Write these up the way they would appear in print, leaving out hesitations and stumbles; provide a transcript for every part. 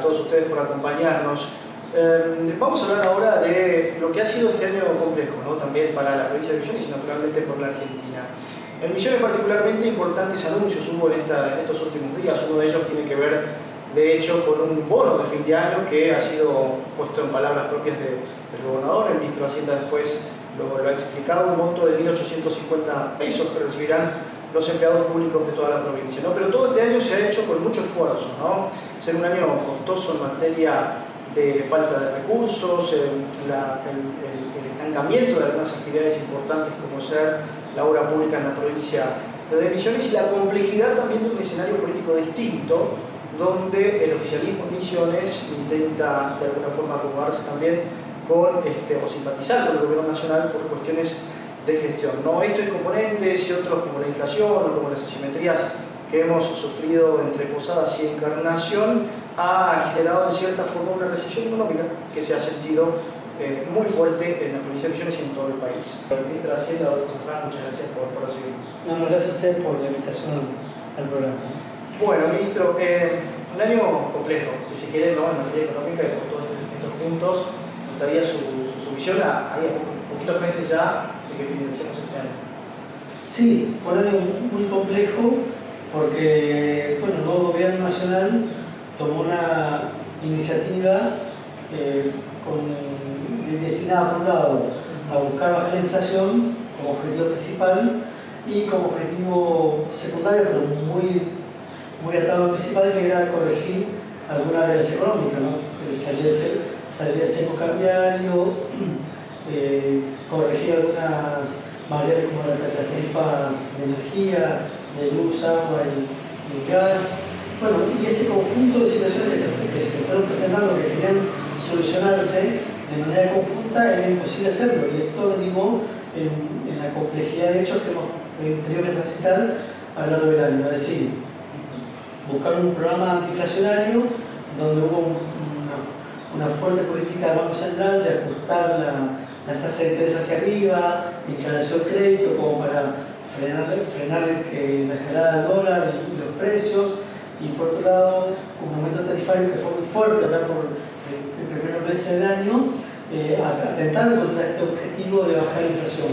todos ustedes por acompañarnos. Vamos a hablar ahora de lo que ha sido este año complejo, ¿no? También para la provincia de Misiones y naturalmente por la Argentina. En Misiones particularmente importantes anuncios hubo en estos últimos días. Uno de ellos tiene que ver, de hecho, con un bono de fin de año que ha sido puesto en palabras propias del gobernador. El ministro de Hacienda después lo ha explicado, un monto de 1.850 pesos que recibirán los empleados públicos de toda la provincia, ¿no? Pero todo este año se ha hecho con mucho esfuerzo, ¿no? Ser un año costoso en materia de falta de recursos, el estancamiento de algunas actividades importantes como ser la obra pública en la provincia de Misiones y la complejidad también de un escenario político distinto, donde el oficialismo en Misiones intenta de alguna forma acomodarse también con, o simpatizar con el gobierno nacional por cuestiones de gestión, ¿no? Estos componentes y otros como la inflación o como las asimetrías que hemos sufrido entre Posadas y Encarnación ha generado en cierta forma una recesión económica que se ha sentido muy fuerte en la provincia de Misiones y en todo el país. El ministro de Hacienda, Adolfo Zafrán, muchas gracias por recibirnos. No, gracias a ustedes por la invitación al programa. Bueno, ministro, un año complejo, si se quiere, ¿no? En materia económica y por todos estos puntos, nos traía su visión a poquitos meses ya de que financiamos este año. Sí, fue un año muy complejo porque bueno, el nuevo gobierno nacional tomó una iniciativa destinada por un lado a buscar bajar la inflación como objetivo principal y como objetivo secundario, pero muy atado al principal, que era corregir algunas áreas económicas, ¿no? Salir del seco cambiario, corregir algunas variables como las tarifas de energía, de luz, agua y gas. Bueno, y ese conjunto de situaciones que se fueron presentando, que querían solucionarse de manera conjunta, era imposible hacerlo. Y esto derivó en la complejidad de hechos que hemos tenido que transitar a lo largo del año. Es decir, buscar un programa antiinflacionario donde hubo una fuerte política del Banco Central de ajustar la tasa de interés hacia arriba, encareció el crédito como para frenar la escalada del dólar y los precios, y por otro lado un aumento tarifario que fue muy fuerte ya por el primer mes del año, atentando contra este objetivo de bajar la inflación.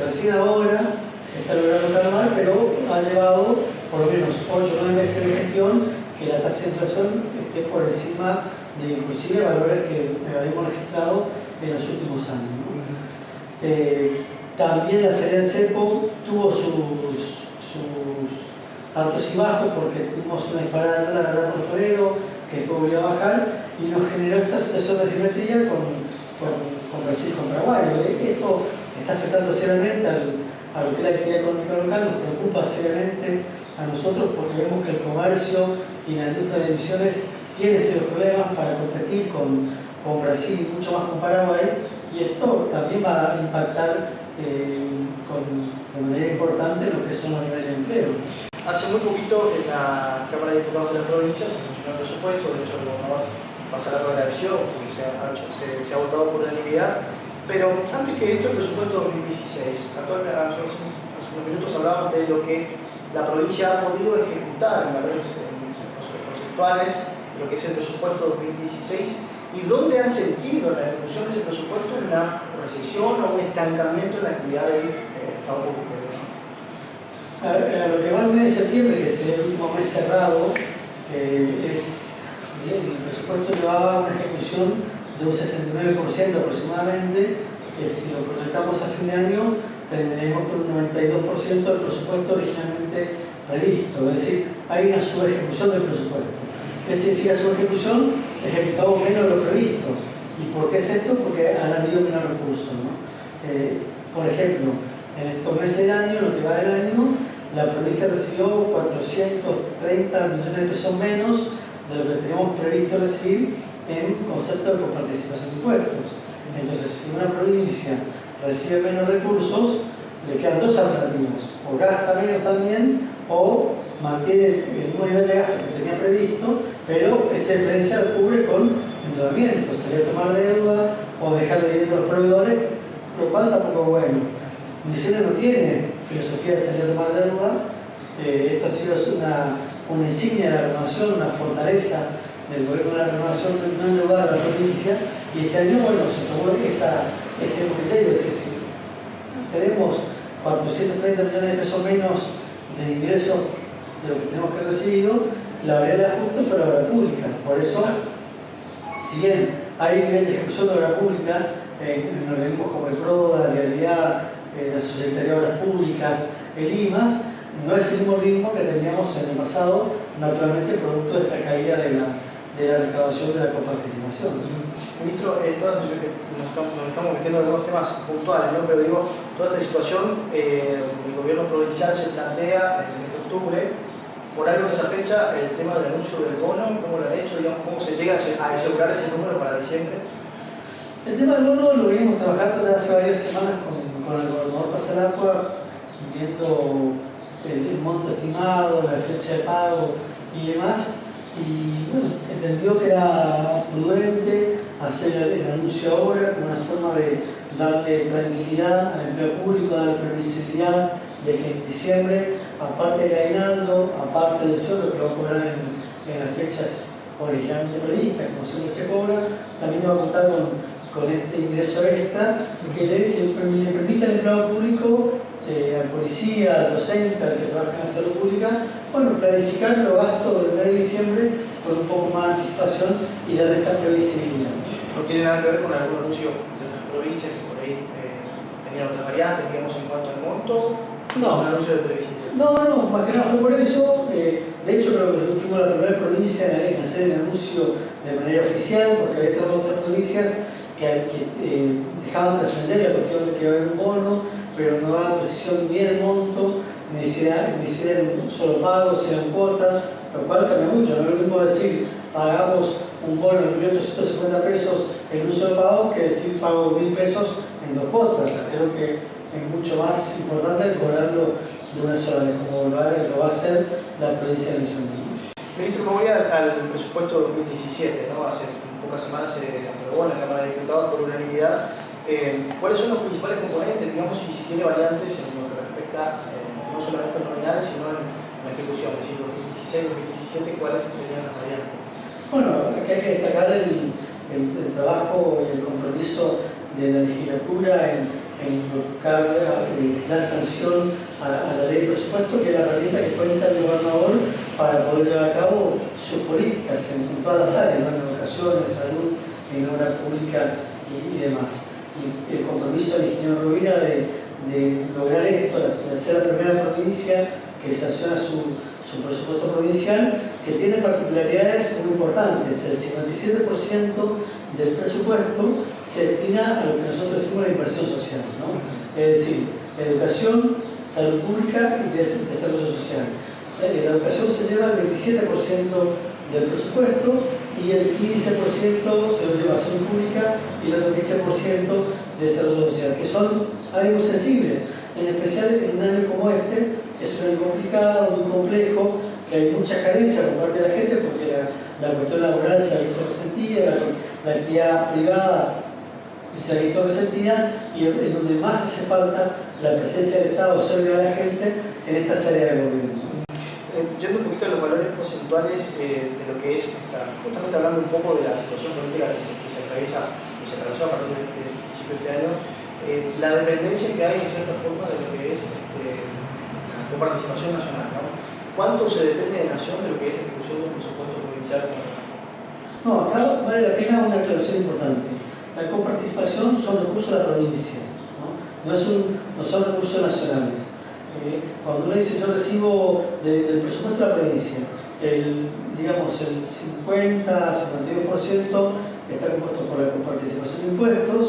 Recién ahora se está logrando calmar, pero ha llevado por lo menos 8 o 9 meses de gestión que la tasa de inflación esté por encima de inclusive valores que habíamos registrado en los últimos años, ¿no? También la salida del cepo tuvo sus altos y bajos porque tuvimos una disparada de dólar allá por febrero que después volvió a bajar y nos generó esta situación de asimetría con Brasil y con Paraguay. Esto está afectando seriamente a lo que es la actividad económica local, nos preocupa seriamente a nosotros porque vemos que el comercio y la industria de Misiones tiene serios problemas para competir con Brasil y mucho más con Paraguay, y esto también va a impactar de manera importante lo que son los niveles de empleo. Hace muy poquito en la Cámara de Diputados de la provincia se sancionó el presupuesto, de hecho el gobernador Pasará lo agradeció porque se ha votado por unanimidad, pero antes que esto el presupuesto 2016, hace unos minutos hablábamos de lo que la provincia ha podido ejecutar en los conceptuales, lo que es el presupuesto 2016, y dónde han sentido la ejecución de ese presupuesto una recesión o un estancamiento en la actividad del Estado público. A lo que va el mes de septiembre, que es el último mes cerrado, el presupuesto llevaba una ejecución de un 69% aproximadamente, que si lo proyectamos a fin de año tendremos con un 92% del presupuesto originalmente previsto, es decir, hay una subejecución del presupuesto. ¿Qué significa subejecución? Ejecutamos menos de lo previsto. ¿Y por qué es esto? Porque han habido menos recursos, ¿no? Por ejemplo, en estos meses del año, lo que va del año, la provincia recibió 430 millones de pesos menos de lo que teníamos previsto recibir en concepto de coparticipación de impuestos. Entonces, si una provincia recibe menos recursos, le quedan dos alternativas: o gasta menos también, o mantiene el mismo nivel de gasto que tenía previsto, pero esa diferencia la cubre con endeudamiento, salir a tomar deuda o dejarle dinero a los proveedores, lo cual tampoco es bueno. Misiones no tiene filosofía de salir a tomar deuda. Esto ha sido una insignia de la renovación, una fortaleza del gobierno de la renovación en primer lugar de la provincia, y este año, bueno, se tomó ese criterio, es decir, si tenemos 430 millones de pesos menos de ingresos de lo que tenemos que recibido, la variable de ajuste fue la obra pública. Por eso, si bien hay nivel de ejecución de obra pública en organismos como el PRODA, la Realidad, la Subsecretaría de Obras Públicas, el IMAS, no es el mismo ritmo que teníamos en el pasado, naturalmente producto de esta caída de la recaudación de la coparticipación. Ministro, nos estamos metiendo en algunos temas puntuales, ¿no? Pero digo, toda esta situación, el gobierno provincial se plantea en el mes de octubre, por algo de esa fecha, el tema del anuncio del bono, ¿cómo lo han hecho? Digamos, ¿cómo se llega a asegurar ese número para diciembre? El tema del bono lo venimos trabajando ya hace varias semanas con el gobernador Pasaracqua, viendo el monto estimado, la fecha de pago y demás, y bueno, entendió que era prudente hacer el anuncio ahora como una forma de darle tranquilidad al empleo público, darle previsibilidad de que en diciembre, aparte del aguinaldo, aparte del sueldo que va a cobrar en las fechas originalmente previstas, como siempre se cobra, también va a contar con este ingreso extra que le permite al empleado público, al policía, al docente, al que trabaja en la salud pública, bueno, planificar los gastos del mes de diciembre con un poco más de anticipación y darle esta previsibilidad. ¿No tiene nada que ver con algún anuncio de otras provincias que por ahí tenían otras variantes, digamos, en cuanto al monto? No. ¿Es un anuncio de previsibilidad? No, más que nada fue por eso. De hecho, creo que fuimos la primera provincia en hacer el anuncio de manera oficial, porque había otras provincias que dejaban trascender la cuestión de que iba a haber un bono, pero no daban precisión ni del monto, ni si era un solo pago, si eran cuotas, lo cual cambia mucho. No es lo mismo decir pagamos un bono de 1.850 pesos en un solo pago que decir pago 1.000 pesos en 2 cuotas. Creo que es mucho más importante cobrarlo de una sola vez, como lo va a hacer la provincia de Nacional. Ministro, me voy al presupuesto 2017, ¿no? Hace pocas semanas se aprobó en la Cámara de Diputados por unanimidad. ¿Cuáles son los principales componentes, digamos, y si tiene variantes en lo que respecta no solamente a nominales, sino en la ejecución? Es decir, 2016, 2017, ¿cuáles serían las variantes? Bueno, aquí hay que destacar el trabajo y el compromiso de la legislatura en buscar dar sanción a la ley de presupuesto, que es la herramienta que cuenta el gobernador para poder llevar a cabo sus políticas en todas las áreas, ¿no? En educación, en salud, en obra pública y demás. Y el compromiso del ingeniero Rovira de lograr esto, de ser la primera provincia que sanciona su presupuesto provincial, que tiene particularidades muy importantes. El 57% del presupuesto se destina a lo que nosotros decimos la inversión social, ¿no? Es decir, educación, salud pública y desarrollo social. La educación se lleva el 27% del presupuesto y el 15% se lo lleva a salud pública y el otro 15% de desarrollo social, que son áreas muy sensibles, en especial en un año como este, que es un año complicado, muy complejo, que hay mucha carencia por parte de la gente porque la cuestión laboral se ha visto resentida, la actividad privada se ha visto resentida y es donde más hace falta la presencia del Estado cerca de la gente en estas áreas de gobierno. Yendo un poquito a los valores porcentuales de lo que es, justamente hablando un poco de la situación política que se atraviesa, que se atravesó a partir del principio de este año, la dependencia que hay en cierta forma de lo que es la coparticipación nacional, ¿no? ¿Cuánto se depende de Nación de lo que es la ejecución de un presupuesto provincial? No, acá vale la pena una aclaración importante. La coparticipación son recursos de las provincias, no son recursos nacionales. Cuando uno dice yo recibo del presupuesto de la provincia, el 50-52% está compuesto por la coparticipación de impuestos,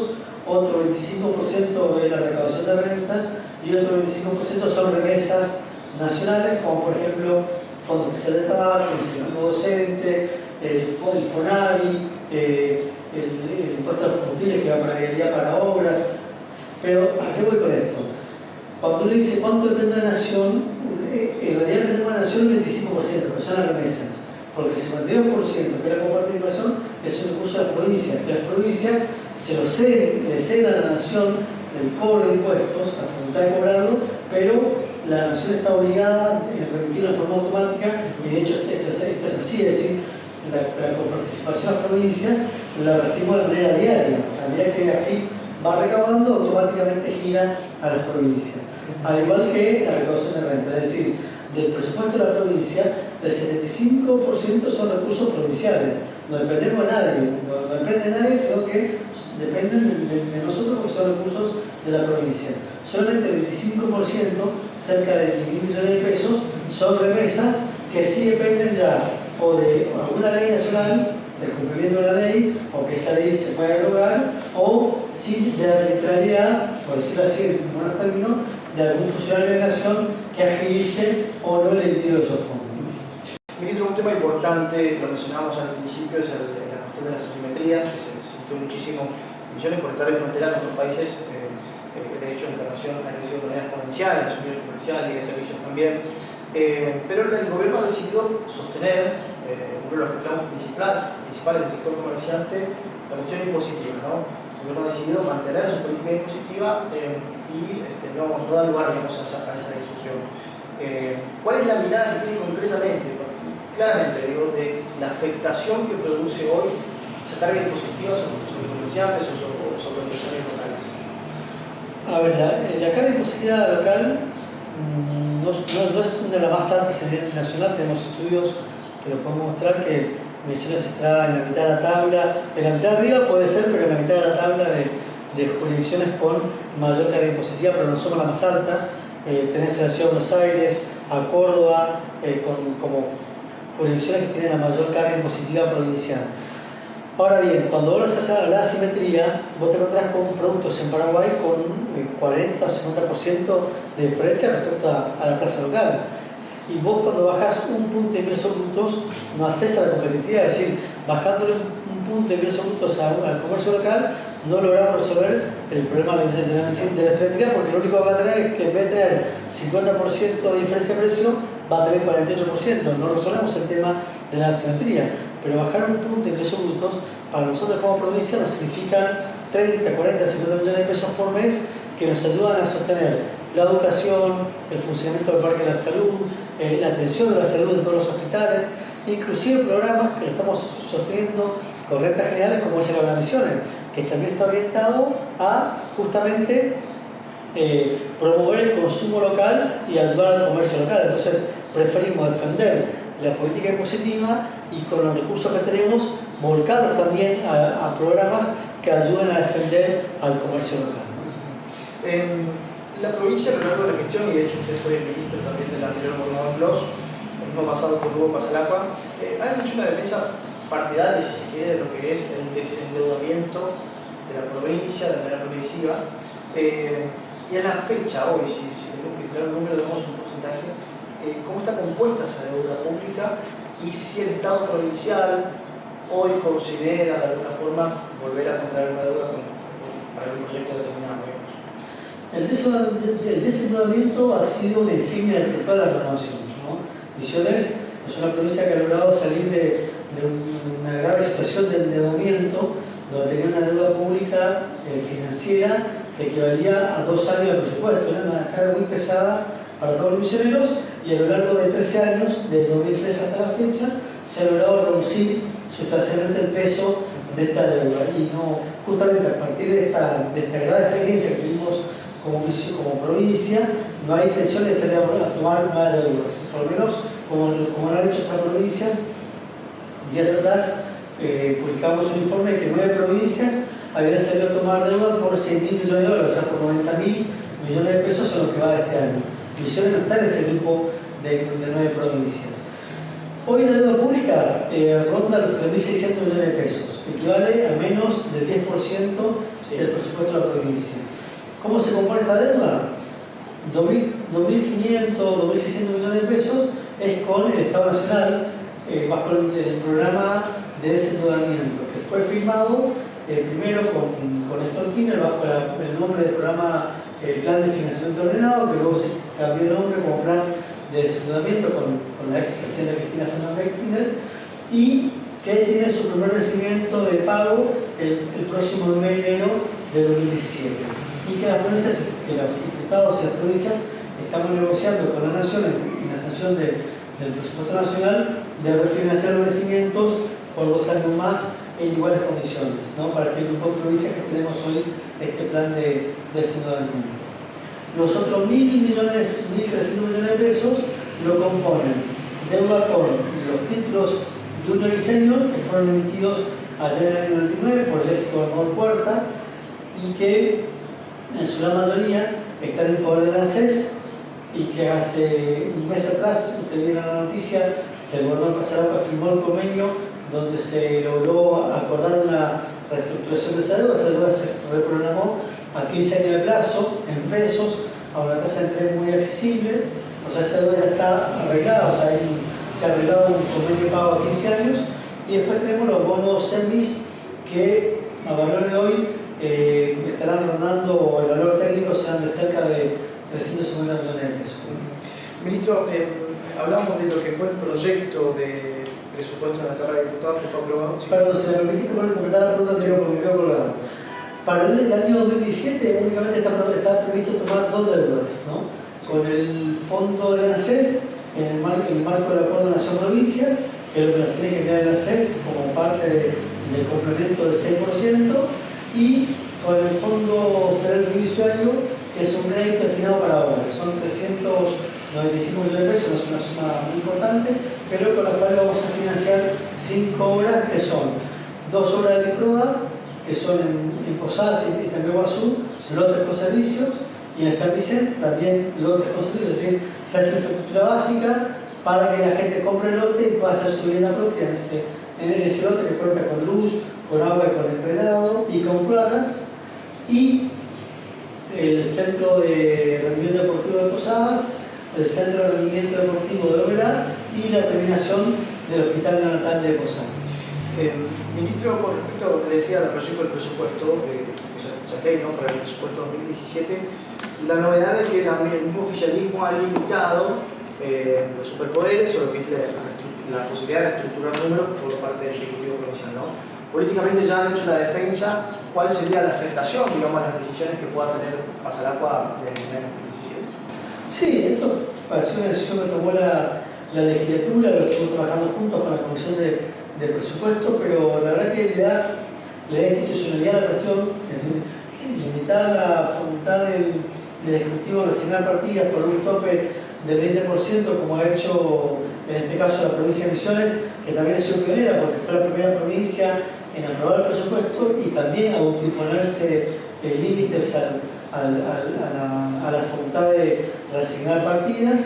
otro 25% es la recaudación de rentas y otro 25% son remesas nacionales, como por ejemplo Fondo Especial de Tabaco, el incentivo docente, el FONAVI, el impuesto a los combustibles que va para el día para obras. Pero ¿a qué voy con esto? Cuando uno dice cuánto depende de la Nación, en realidad tenemos de la Nación el 25%, que son las remesas, porque el 52%, que es la coparticipación, es un recurso de las provincias, que las provincias le ceden a la Nación el cobro de impuestos, la facultad de cobrarlo, pero la Nación está obligada a remitirlo de forma automática, y de hecho esto es así, es decir, la coparticipación a las provincias la recibimos de manera diaria. A medida que AFIP va recaudando, automáticamente gira a las provincias. Al igual que la recaudación de renta, es decir, del presupuesto de la provincia, el 75% son recursos provinciales. No dependemos de nadie, no depende de nadie, sino que dependen de nosotros porque son recursos de la provincia. Solamente el 25%, cerca de 10.000 millones de pesos, son remesas que sí dependen ya o de alguna ley nacional, del cumplimiento de la ley, o que esa ley se pueda derogar, o sí de la arbitrariedad, por decirlo así en buenos términos, de algún funcionario de la nación que agilice o no el envío de esos fondos. Ministro, un tema importante, lo mencionábamos al principio, es la cuestión de las asimetrías, que se sintió muchísimo en Misiones por estar en frontera con otros países. De hecho, la internación ha crecido de manera exponencial, en su nivel comercial y de servicios también. Pero el gobierno ha decidido sostener, uno de los reclamos principales del sector comerciante, la cuestión impositiva, ¿no? El gobierno ha decidido mantener su política impositiva y no dar lugar, digamos, a esa discusión. ¿Cuál es la mirada que tiene concretamente, claramente, digo, de la afectación que produce hoy esa carga impositiva sobre comerciantes o sobre empresarios locales? A ver, la carga impositiva local no es una de las más altas a nivel nacional. Tenemos estudios que lo podemos mostrar que Misiones está en la mitad de la tabla, en la mitad de arriba puede ser, pero en la mitad de la tabla de jurisdicciones con mayor carga impositiva, pero no somos la más alta. Tenés a la Ciudad de Buenos Aires, a Córdoba, como jurisdicciones que tienen la mayor carga impositiva provincial. Ahora bien, cuando vos haces la asimetría, vos te encontrás con productos en Paraguay con 40 o 50% de diferencia respecto a la plaza local. Y vos cuando bajás un punto de ingresos brutos, no haces a la competitividad, es decir, bajándole un punto de ingresos brutos al comercio local, no logramos resolver el problema de la asimetría, porque lo único que va a tener es que en vez de tener 50% de diferencia de precio, va a tener 48%. No resolvemos el tema de la asimetría, pero bajar un punto de ingresos brutos para nosotros como provincia nos significan 30, 40, 50 millones de pesos por mes que nos ayudan a sostener la educación, el funcionamiento del Parque de la Salud, la atención de la salud en todos los hospitales, inclusive programas que lo estamos sosteniendo con rentas generales como es el Habla Misiones, que también está orientado a justamente promover el consumo local y ayudar al comercio local. Entonces preferimos defender la política impositiva y con los recursos que tenemos volcarlos también a programas que ayuden a defender al comercio local. La provincia a lo largo de la gestión, y de hecho usted fue ministro también del anterior gobernador Clos, el mismo pasado por Hugo Pasalacqua, han hecho una defensa partidaria, si se quiere, de lo que es el desendeudamiento de la provincia de manera progresiva. Y a la fecha, hoy, si tenemos que tirar un número, damos un porcentaje, ¿cómo está compuesta esa deuda pública? Y si el Estado provincial hoy considera de alguna forma volver a contraer una deuda para un proyecto determinado. El desendeudamiento ha sido una insignia de toda la renovación, ¿no? Misiones es una provincia que ha logrado salir de una grave situación de endeudamiento, donde tenía una deuda pública financiera que equivalía a 2 años de presupuesto. Era una carga muy pesada para todos los misioneros, y a lo largo de 13 años, desde 2003 hasta la fecha, se ha logrado reducir sustancialmente el peso de esta deuda. Y justamente a partir de esta grave experiencia que tuvimos como provincia, no hay intención de salir a tomar nuevas deudas. Por lo menos, como lo han hecho estas provincias, días atrás publicamos un informe de que 9 provincias habían salido a tomar deuda por 6.000 millones de dólares, o sea, por 90.000 millones de pesos en lo que va de este año. Misiones no está en ese grupo de 9 provincias. Hoy la deuda pública ronda los 3.600 millones de pesos, equivale a menos del 10% del presupuesto de la provincia. ¿Cómo se compone esta deuda? 2.500, 2.600 millones de pesos es con el Estado Nacional bajo el programa de desendeudamiento, que fue firmado primero con Néstor Kirchner bajo el nombre del programa Plan de Financiamiento Ordenado, que luego se cambió el nombre como Plan de Desendeudamiento con la ex presidenta Cristina Fernández de Kirchner, y que tiene su primer vencimiento de pago el próximo 9 de enero de 2017. Y que las provincias, que los diputados y las provincias estamos negociando con la Nación en la sanción del presupuesto nacional de refinanciar los vencimientos por 2 años más en iguales condiciones, ¿no? Para este grupo de provincias que tenemos hoy, este plan de descenso del mundo. Los otros 1.300 millones de pesos lo componen deuda con los títulos Junior y Senior que fueron emitidos allá en el año 99 por el ex gobernador Puerta y que en su gran mayoría están en poder de la ANSES, y que hace un mes atrás ustedes vieron la noticia que el gobernador Pasarauca firmó el convenio donde se logró acordar una reestructuración de esa deuda se reprogramó a 15 años de plazo en pesos a una tasa de interés muy accesible, o sea, esa deuda ya está arreglada, o sea, se ha arreglado un convenio pago a 15 años, y después tenemos los bonos CEMIS que a valor de hoy estarán rondando, o el valor técnico serán de cerca de 350 millones de pesos. Ministro, hablamos de lo que fue el proyecto de presupuesto de la Cámara de Diputados que fue aprobado. Perdón, si me permitís completar la pregunta anterior porque me quedo colgado. Para el año 2017 únicamente está previsto tomar 2 deudas, ¿no? Con el fondo de la ANSES en el marco del Acuerdo de Nación-Provincias, que es lo que nos tiene que quedar el ANSES como parte del complemento del 6%, y con el Fondo Federal Fiduciario, que es un crédito destinado para obras. Son 395 millones de pesos, no es una suma muy importante, pero con la cual vamos a financiar 5 obras que son 2 obras de Biproda, que son en Posadas y también Guazú, lotes con servicios, y en San Vicente también lotes con servicios, es decir, se hace infraestructura básica para que la gente compre el lote y pueda hacer su vivienda propia en ese lote que cuenta con luz, con agua y con empedrado y con placas, y el Centro de Rendimiento Deportivo de Posadas, el Centro de Rendimiento Deportivo de Oberá y la terminación del Hospital Neonatal de Posadas. Ministro, con respecto a lo que decía del proyecto del presupuesto, ¿no? Para el presupuesto 2017, la novedad es que el mismo oficialismo ha limitado los superpoderes o lo que es la posibilidad de estructurar números por parte del Ejecutivo Provincial, ¿no? Políticamente ya han hecho la defensa. ¿Cuál sería la afectación, digamos, a las decisiones que pueda tener Pasarauca en el año 2017? Sí, esto fue una decisión que tomó la legislatura, lo estuvimos trabajando juntos con la Comisión de Presupuesto, pero la verdad que le da institucionalidad a la cuestión, es decir, limitar la facultad del Ejecutivo a resignar partidas por un tope del 20%, como ha hecho en este caso la provincia de Misiones, que también ha sido pionera porque fue la primera provincia en aprobar el presupuesto y también a autoimponerse límites a la facultad de reasignar partidas.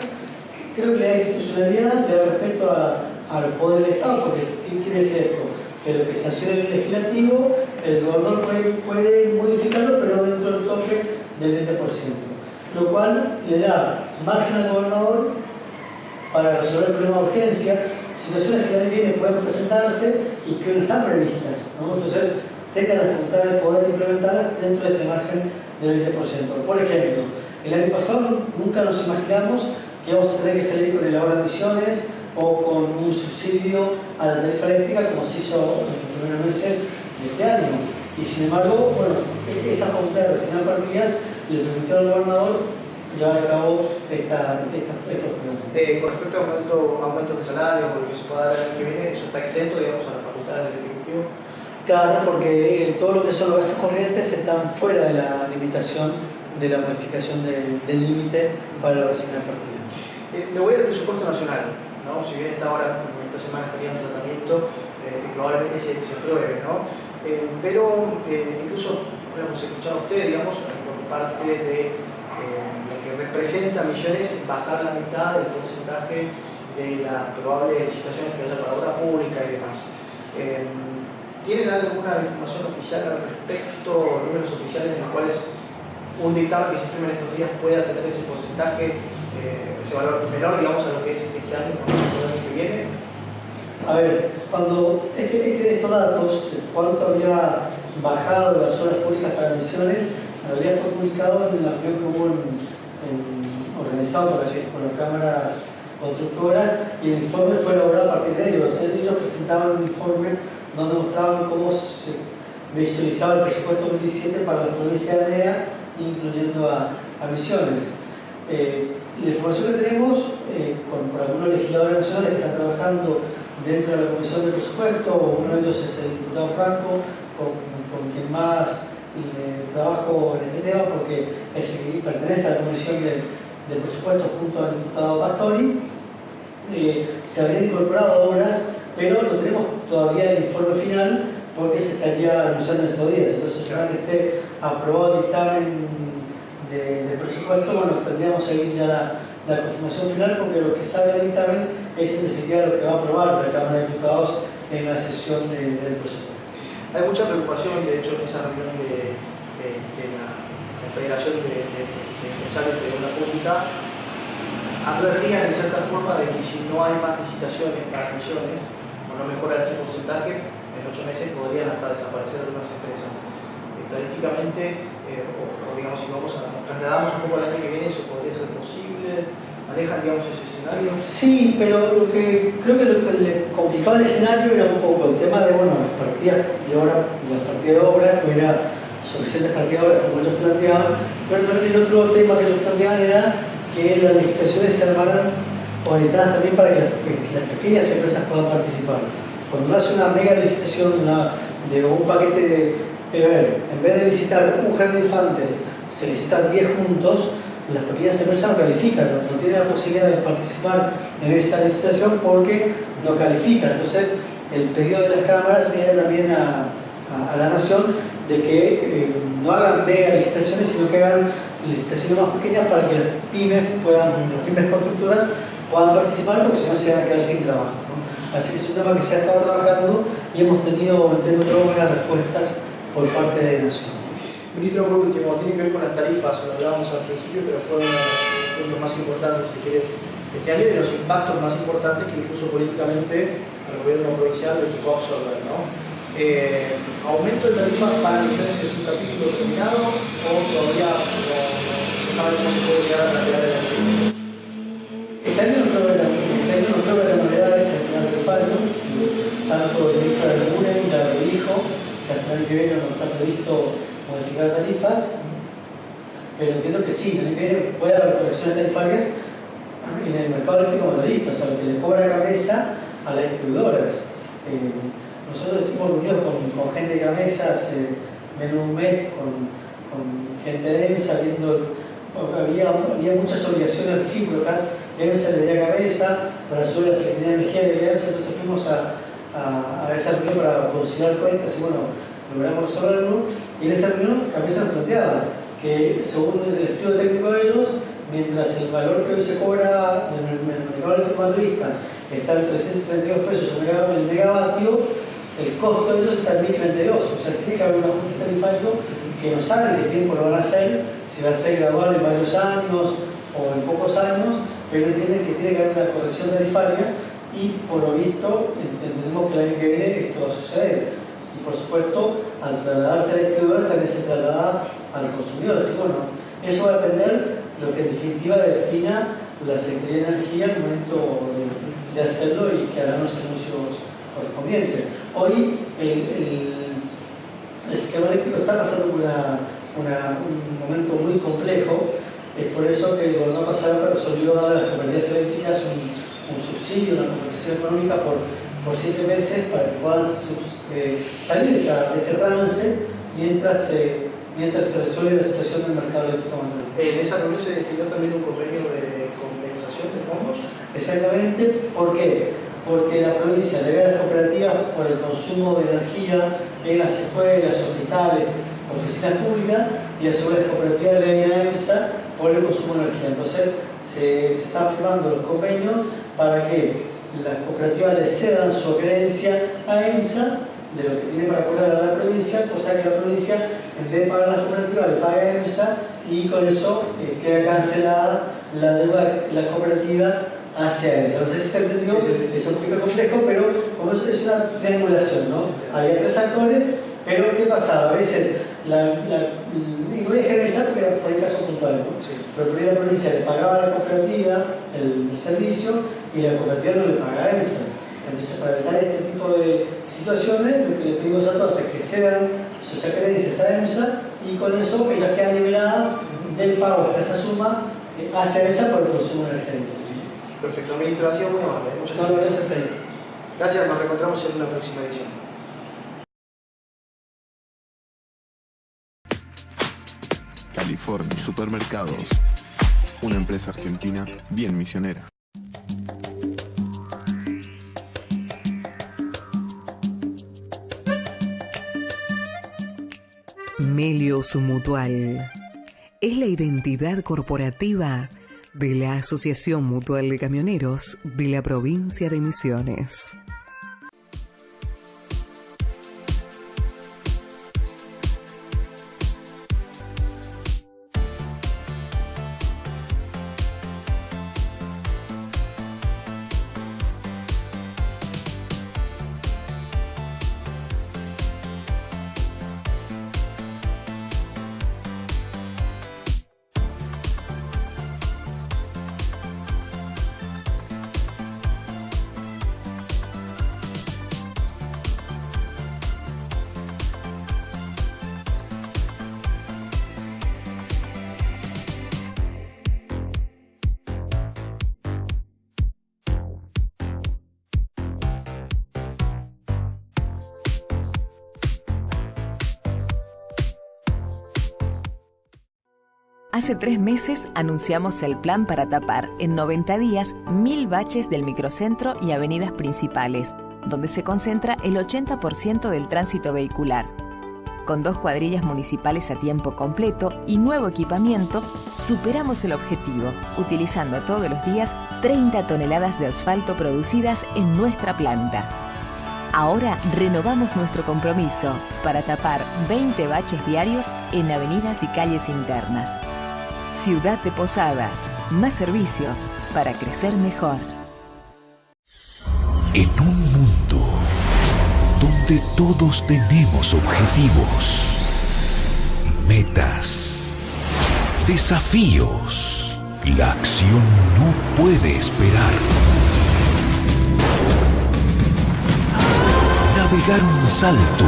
Creo que le da institucionalidad, le da respeto a los poderes del Estado, porque ¿qué quiere decir esto? Que lo que sanciona el legislativo, el gobernador puede modificarlo, pero no dentro del tope del 20%. Lo cual le da margen al gobernador para resolver el problema de urgencia, situaciones que el año que viene pueden presentarse y que no están previstas, ¿no? Entonces, tenga la facultad de poder implementarlas dentro de ese margen del 20%. Por ejemplo, el año pasado nunca nos imaginamos que íbamos a tener que salir con el ahorro de emisiones o con un subsidio a la tarifa eléctrica como se hizo en los primeros meses de este año. Y sin embargo, bueno, esa facultad de resignar partidas le permitió al gobernador llevar a cabo estos programas. Con respecto a aumentos de salario o lo que se pueda dar el año que viene, ¿eso está exento, digamos, a las facultades del Ejecutivo? Claro, porque todo lo que son los gastos corrientes están fuera de la limitación de la modificación del límite para resignar partidas. Me voy al presupuesto nacional, ¿no? Si bien esta semana estaría en tratamiento, probablemente se apruebe, ¿no? Pero incluso hemos escuchado a usted, digamos, por parte de lo que representa Misiones, bajar la mitad del porcentaje de las probables licitaciones que haya para obra pública y demás. ¿Tienen alguna información oficial al respecto, números oficiales en los cuales un dictamen que se firme en estos días pueda tener ese porcentaje, ese valor menor, digamos, a lo que es este año, no el año que viene? A ver, cuando estos datos, de cuánto había bajado las obras públicas para Misiones, en realidad fue publicado en la reunión que hubo organizado por las cámaras constructoras, y el informe fue elaborado a partir de ellos. Ellos presentaban un informe donde mostraban cómo se visualizaba el presupuesto 2017 para la provincia de ANEA, incluyendo a Misiones. La información que tenemos por algunos legisladores nacionales que están trabajando dentro de la Comisión de Presupuesto. Uno de ellos es el diputado Franco, con quien más trabajo en este tema, porque es el que pertenece a la Comisión de Presupuesto junto al diputado Pastori. Se habrían incorporado obras, pero no tenemos todavía el informe final porque se estaría anunciando en estos días. Entonces, una vez que esté aprobado el dictamen de presupuesto, bueno, tendríamos que seguir ya la confirmación final, porque lo que sale del dictamen es en definitiva lo que va a aprobar la Cámara de Diputados en la sesión del presupuesto. Hay mucha preocupación, de hecho, en esa reunión de la Confederación de Empresarios de Obra Pública. Advertían en cierta forma de que si no hay más licitaciones para misiones, o no mejora ese porcentaje, en 8 meses podrían hasta desaparecer algunas empresas. Estadísticamente, o digamos, si vamos nos trasladamos un poco al año que viene, ¿eso podría ser posible? ¿Manejan, digamos, ese escenario? Sí, pero creo que lo que le complicaba el escenario era un poco el tema de, bueno, las partidas de obra, no era suficientes partidas de obra como ellos planteaban, pero también el otro tema que ellos planteaban era que las licitaciones se armaran orientadas también para que las pequeñas empresas puedan participar. Cuando uno hace una mega licitación de un paquete en vez de licitar un jardín de infantes, se licitan 10 juntos, las pequeñas empresas no califican, no tienen la posibilidad de participar en esa licitación porque no califican. Entonces, el pedido de las cámaras era también a la nación de que no hagan mega licitaciones, sino que hagan licitaciones más pequeñas para que las pymes constructoras puedan participar, porque si no se van a quedar sin trabajo, ¿no? Así que es un tema que se ha estado trabajando y hemos tenido, entiendo, buenas respuestas por parte de Nación. Ministro, por último, tiene que ver con las tarifas, lo hablábamos al principio, pero fue uno de los puntos más importantes, si se quiere, este año, y de los impactos más importantes que incluso políticamente el gobierno provincial le tocó absorber, ¿no? ¿Aumento de tarifas para misiones es un capítulo terminado o todavía no se sabe cómo se puede llegar a plantear el año? Este año no creo que la novedades en el plan tarifario, tanto el ministro de Arguren ya lo dijo, que hasta el año que viene no está previsto modificar tarifas, pero entiendo que sí, el año que viene puede haber correcciones tarifarias en el mercado eléctrico mayorista, o sea, lo que le cobra cabeza a las distribuidoras. Nosotros estuvimos reunidos con gente de Gamesa hace menos de un mes, con gente de EMSA, había muchas obligaciones recíprocas. EMSA le dio cabeza para subir la Secretaría de Energía de EMSA, entonces fuimos a esa reunión para conciliar cuentas y bueno, logramos resolverlo. Y en esa reunión Cabeza nos planteaba que según el estudio técnico de ellos, mientras el valor que hoy se cobra en el mercado eléctrico mayorista está en 332 pesos el megavatio, el costo de ellos está en 1032, o sea, tiene que haber un ajuste tarifario que no saben qué tiempo lo van a hacer, si va a ser gradual en varios años o en pocos años, pero entienden que tiene que haber una corrección tarifaria y por lo visto entendemos que el año que viene esto va a suceder. Y por supuesto, al trasladarse a la distribuidora también se traslada al consumidor. Así que bueno, eso va a depender de lo que en definitiva defina la Secretaría de Energía al momento de hacerlo y que harán los anuncios correspondientes. Hoy el sistema eléctrico está pasando por un momento muy complejo. Es por eso que el gobierno pasado resolvió dar a las cooperativas eléctricas un subsidio, una compensación económica por 7 meses para que puedan salir de este trance mientras se resuelve la situación del mercado eléctrico. En esa reunión se definió también un convenio de compensación de fondos. Exactamente, ¿por qué? Porque la provincia debe a las cooperativas por el consumo de energía en las escuelas, hospitales, oficinas públicas, y a su vez la cooperativa le deben a EMSA por el consumo de energía. Entonces se están firmando los convenios para que las cooperativas le cedan su creencia a EMSA de lo que tiene para cobrar a la provincia, cosa que la provincia, en vez de pagar a la cooperativa, le paga a EMSA y con eso queda cancelada la deuda de la cooperativa hacia EMSA. No sé si se entendió, sí. Es un poquito complejo, pero como es una triangulación, ¿no? Había 3 actores, pero ¿qué pasaba? A veces y voy a generalizar porque era por el caso puntual, ¿no? Sí. Pero primero la provincia le pagaba a la cooperativa el servicio y la cooperativa no le pagaba a EMSA. Entonces, para evitar este tipo de situaciones, lo que le pedimos a todos es que cedan sus acreencias a EMSA y con eso ellas quedan liberadas del pago hasta esa suma hacia EMSA por el consumo energético. Perfecto, ministro, ha sido muy amable. Muchas gracias a ustedes. Gracias, nos reencontramos en una próxima edición. California Supermercados, una empresa argentina bien misionera. Melius Mutual es la identidad corporativa de la Asociación Mutual de Camioneros de la provincia de Misiones. Hace 3 meses anunciamos el plan para tapar en 90 días 1000 baches del microcentro y avenidas principales, donde se concentra el 80% del tránsito vehicular. Con 2 cuadrillas municipales a tiempo completo y nuevo equipamiento, superamos el objetivo, utilizando todos los días 30 toneladas de asfalto producidas en nuestra planta. Ahora renovamos nuestro compromiso para tapar 20 baches diarios en avenidas y calles internas. Ciudad de Posadas, más servicios para crecer mejor. En un mundo donde todos tenemos objetivos, metas, desafíos, la acción no puede esperar. Navegar un salto,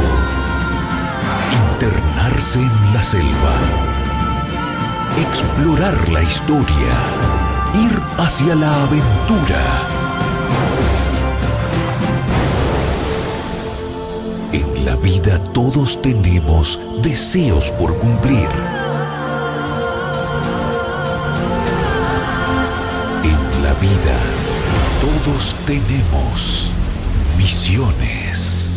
internarse en la selva, explorar la historia, ir hacia la aventura. En la vida todos tenemos deseos por cumplir. En la vida todos tenemos misiones.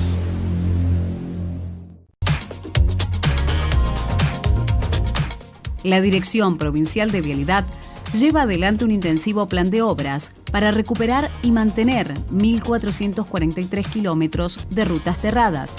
La Dirección Provincial de Vialidad lleva adelante un intensivo plan de obras para recuperar y mantener 1.443 kilómetros de rutas cerradas.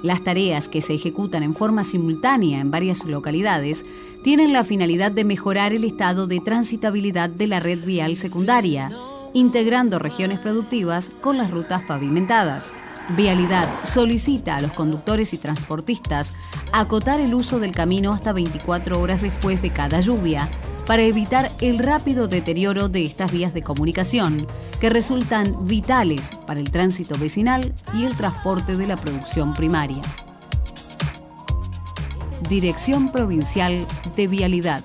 Las tareas que se ejecutan en forma simultánea en varias localidades tienen la finalidad de mejorar el estado de transitabilidad de la red vial secundaria, integrando regiones productivas con las rutas pavimentadas. Vialidad solicita a los conductores y transportistas acotar el uso del camino hasta 24 horas después de cada lluvia para evitar el rápido deterioro de estas vías de comunicación que resultan vitales para el tránsito vecinal y el transporte de la producción primaria. Dirección Provincial de Vialidad.